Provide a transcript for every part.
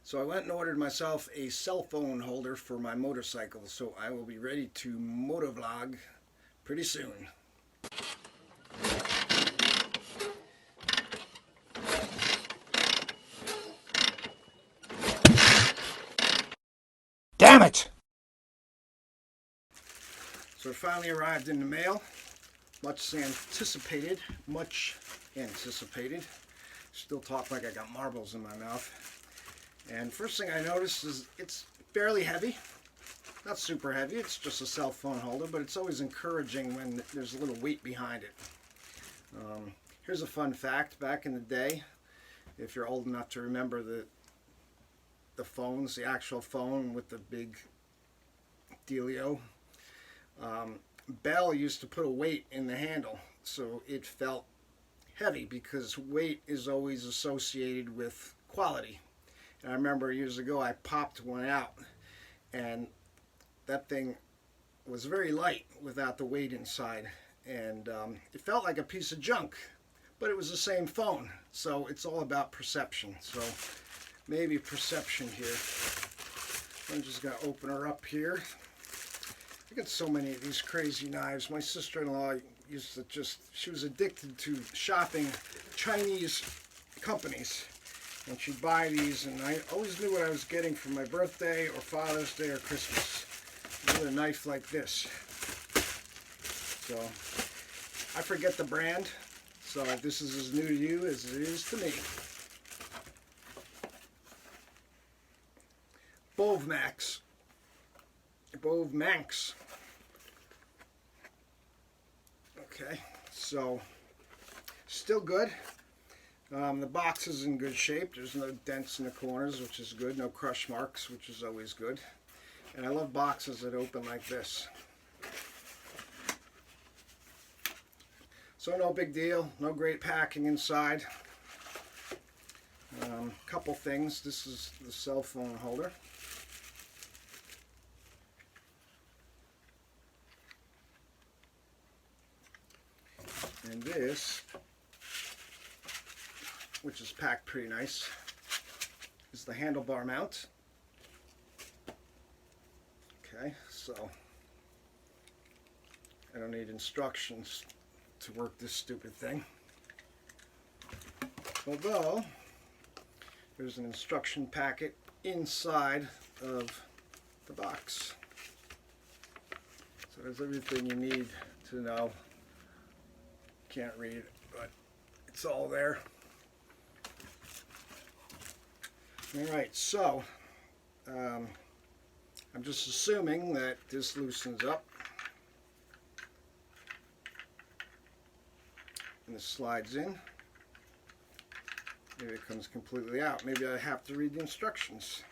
So I went and ordered myself a cell phone holder for my motorcycle, so I will be ready to motovlog pretty soon. Damn it! So it finally arrived in the mail. Much anticipated. Still talk like I got marbles in my mouth. And first thing I noticed is it's fairly heavy. Not super heavy, it's just a cell phone holder, but it's always encouraging when there's a little weight behind it. Here's a fun fact. Back in the day, if you're old enough to remember the phones, the actual phone with the big dealio, Bell used to put a weight in the handle so it felt heavy, because weight is always associated with quality. And I remember years ago I popped one out, and that thing was very light without the weight inside, and it felt like a piece of junk, but it was the same phone. So it's all about perception. So maybe perception here. I'm just going to open her up here. I got so many of these crazy knives. My sister-in-law used to she was addicted to shopping Chinese companies, and she'd buy these, and I always knew what I was getting for my birthday or Father's Day or Christmas. Another knife like this. So I forget the brand, so this is as new to you as it is to me. Bovemanx. Bovemanx. Okay, so still good. The box is in good shape. There's no dents in the corners, which is good. No crush marks, which is always good. And I love boxes that open like this. So no big deal. No great packing inside. Couple things. This is the cell phone holder. And this, which is packed pretty nice, is the handlebar mount. Okay, so I don't need instructions to work this stupid thing. Although there's an instruction packet inside of the box. So there's everything you need to know. Can't read it, but it's all there. Alright, so I'm just assuming that this loosens up and this slides in. Maybe it comes completely out. Maybe I have to read the instructions.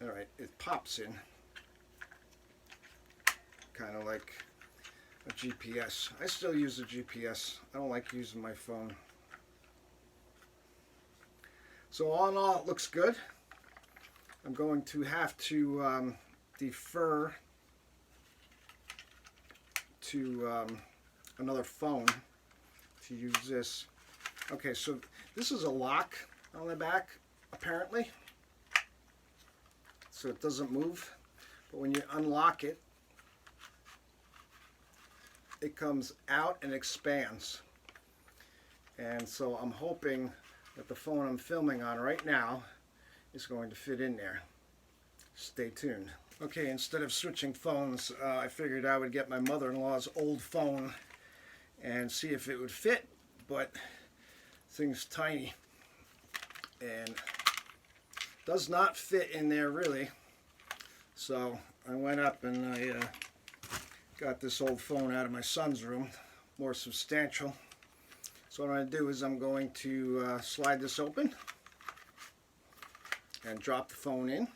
Alright, it pops in. Kind of like a GPS. I still use a GPS. I don't like using my phone. So all in all, it looks good. I'm going to have to defer to another phone to use this. Okay, so this is a lock on the back, apparently. So it doesn't move. But when you unlock it, it comes out and expands. And so I'm hoping that the phone I'm filming on right now is going to fit in there. Stay tuned. Okay, instead of switching phones, I figured I would get my mother-in-law's old phone and see if it would fit, but the thing's tiny and does not fit in there really. So I went up and I got this old phone out of my son's room, more substantial. So what I'm going to do is I'm going to slide this open and drop the phone in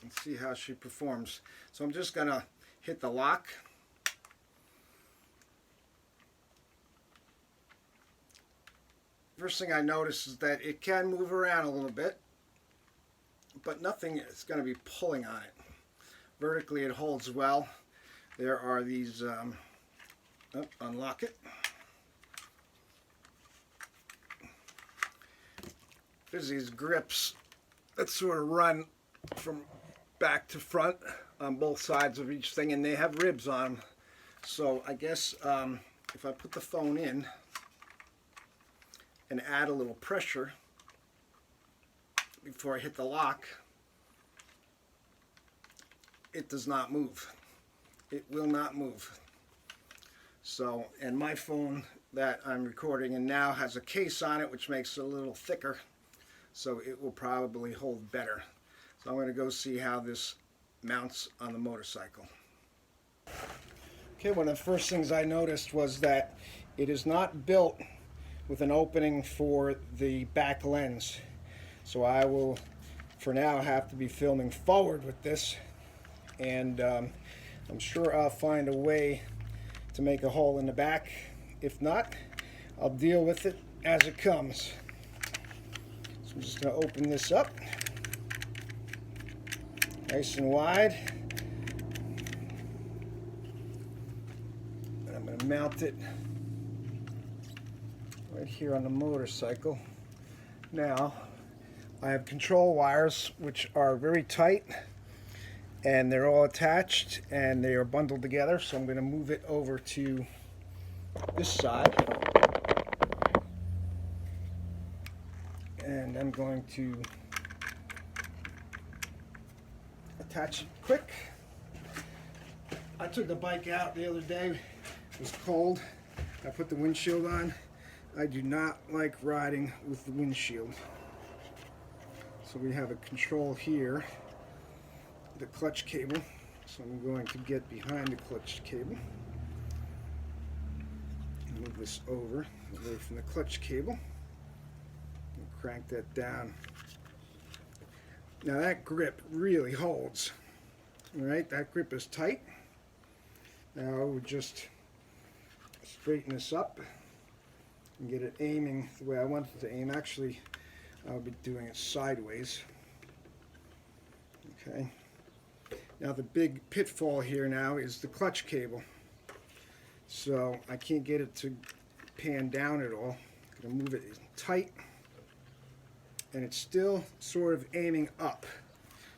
and see how she performs. So I'm just going to hit the lock. First thing I notice is that it can move around a little bit, but nothing is going to be pulling on it. Vertically it holds well. There are these, unlock it. There's these grips that sort of run from back to front on both sides of each thing, and they have ribs on them. So I guess if I put the phone in and add a little pressure before I hit the lock, it does not move. It will not move. So, and my phone that I'm recording in now has a case on it which makes it a little thicker, so it will probably hold better. So I'm going to go see how this mounts on the motorcycle. Okay, one of the first things I noticed was that it is not built with an opening for the back lens. So I will, for now, have to be filming forward with this, and I'm sure I'll find a way to make a hole in the back. If not, I'll deal with it as it comes. So I'm just going to open this up nice and wide, and I'm going to mount it right here on the motorcycle. Now I have control wires which are very tight, and they're all attached and they are bundled together, so I'm going to move it over to this side, and I'm going to attach it quick. I took the bike out the other day. It was cold. I put the windshield on. I do not like riding with the windshield. So we have a control here, the clutch cable. So I'm going to get behind the clutch cable. Move this over, away from the clutch cable. And crank that down. Now that grip really holds. Alright, that grip is tight. Now I would just straighten this up and get it aiming the way I want it to aim. Actually, I'll be doing it sideways. Okay. Now the big pitfall here now is the clutch cable. So I can't get it to pan down at all. I'm going to move it tight, and it's still sort of aiming up.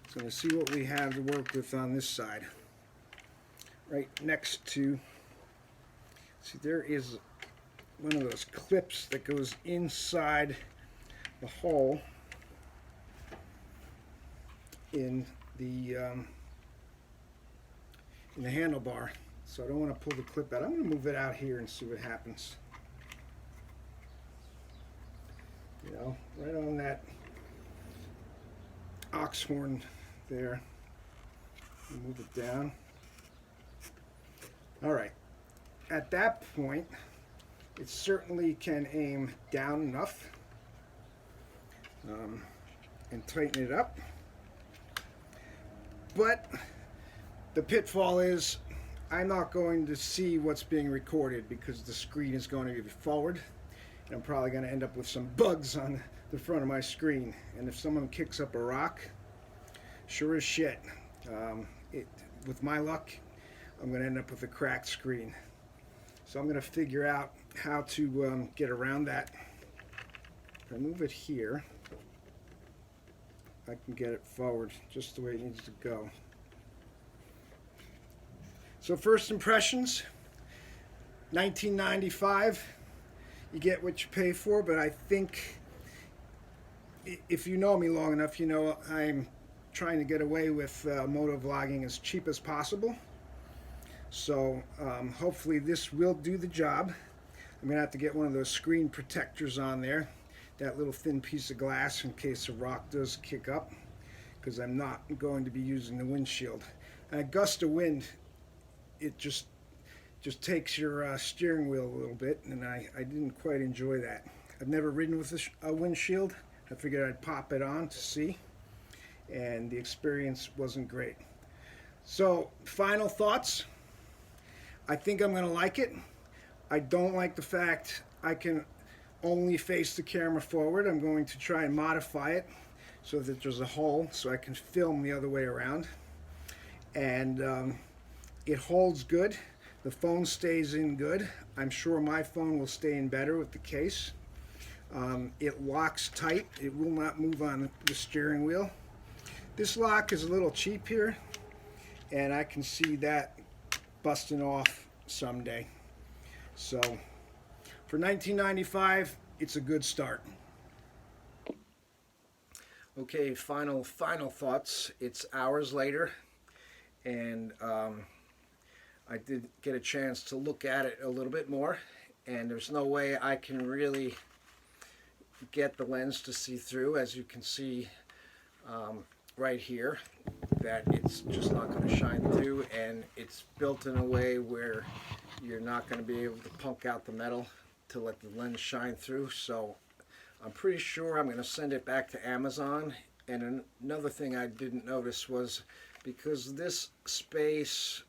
So let's see what we have to work with on this side. Right next to, see, there is one of those clips that goes inside the hole in the handlebar. So I don't want to pull the clip out. I'm going to move it out here and see what happens. You know, right on that ox horn there. Move it down. All right. At that point, it certainly can aim down enough and tighten it up. But the pitfall is I'm not going to see what's being recorded because the screen is going to be forward, and I'm probably going to end up with some bugs on the front of my screen. And if someone kicks up a rock, sure as shit, with my luck, I'm going to end up with a cracked screen. So I'm going to figure out how to get around that. If I move it here, I can get it forward just the way it needs to go. So first impressions, 1995, you get what you pay for, but I think if you know me long enough, you know I'm trying to get away with motovlogging as cheap as possible. So hopefully this will do the job. I'm going to have to get one of those screen protectors on there, that little thin piece of glass in case a rock does kick up, because I'm not going to be using the windshield. And a gust of wind, it just takes your steering wheel a little bit, and I didn't quite enjoy that. I've never ridden with a windshield. I figured I'd pop it on to see, and the experience wasn't great. So, final thoughts. I think I'm going to like it. I don't like the fact I can only face the camera forward. I'm going to try and modify it so that there's a hole so I can film the other way around. And it holds good. The phone stays in good. I'm sure my phone will stay in better with the case. It locks tight. It will not move on the steering wheel. This lock is a little cheap here, and I can see that busting off someday. So for $19.95, it's a good start. Okay, final thoughts. It's hours later, and I did get a chance to look at it a little bit more, and there's no way I can really get the lens to see through. As you can see right here, that it's just not going to shine through, and it's built in a way where you're not going to be able to punk out the metal to let the lens shine through. So I'm pretty sure I'm going to send it back to Amazon. And another thing I didn't notice was, because this space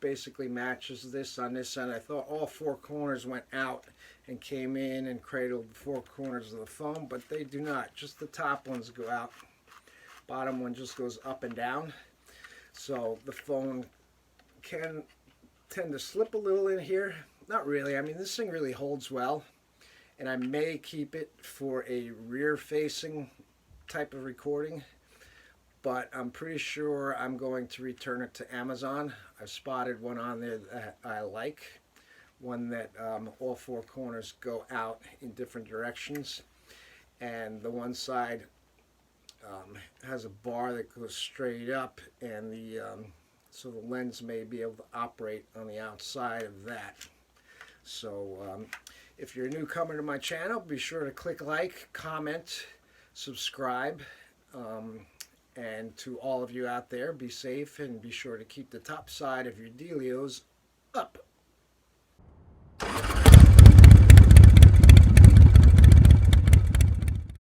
basically matches this on this end, I thought all four corners went out and came in and cradled the four corners of the phone, but they do not. Just the top ones go out. Bottom one just goes up and down. So the phone can tend to slip a little in here. Not really. I mean, this thing really holds well, and I may keep it for a rear-facing type of recording, but I'm pretty sure I'm going to return it to Amazon. I've spotted one on there that I like, one that all four corners go out in different directions, and the one side has a bar that goes straight up, and so the lens may be able to operate on the outside of that. So if you're a newcomer to my channel, be sure to click like, comment, subscribe, and to all of you out there, be safe and be sure to keep the top side of your dealios up.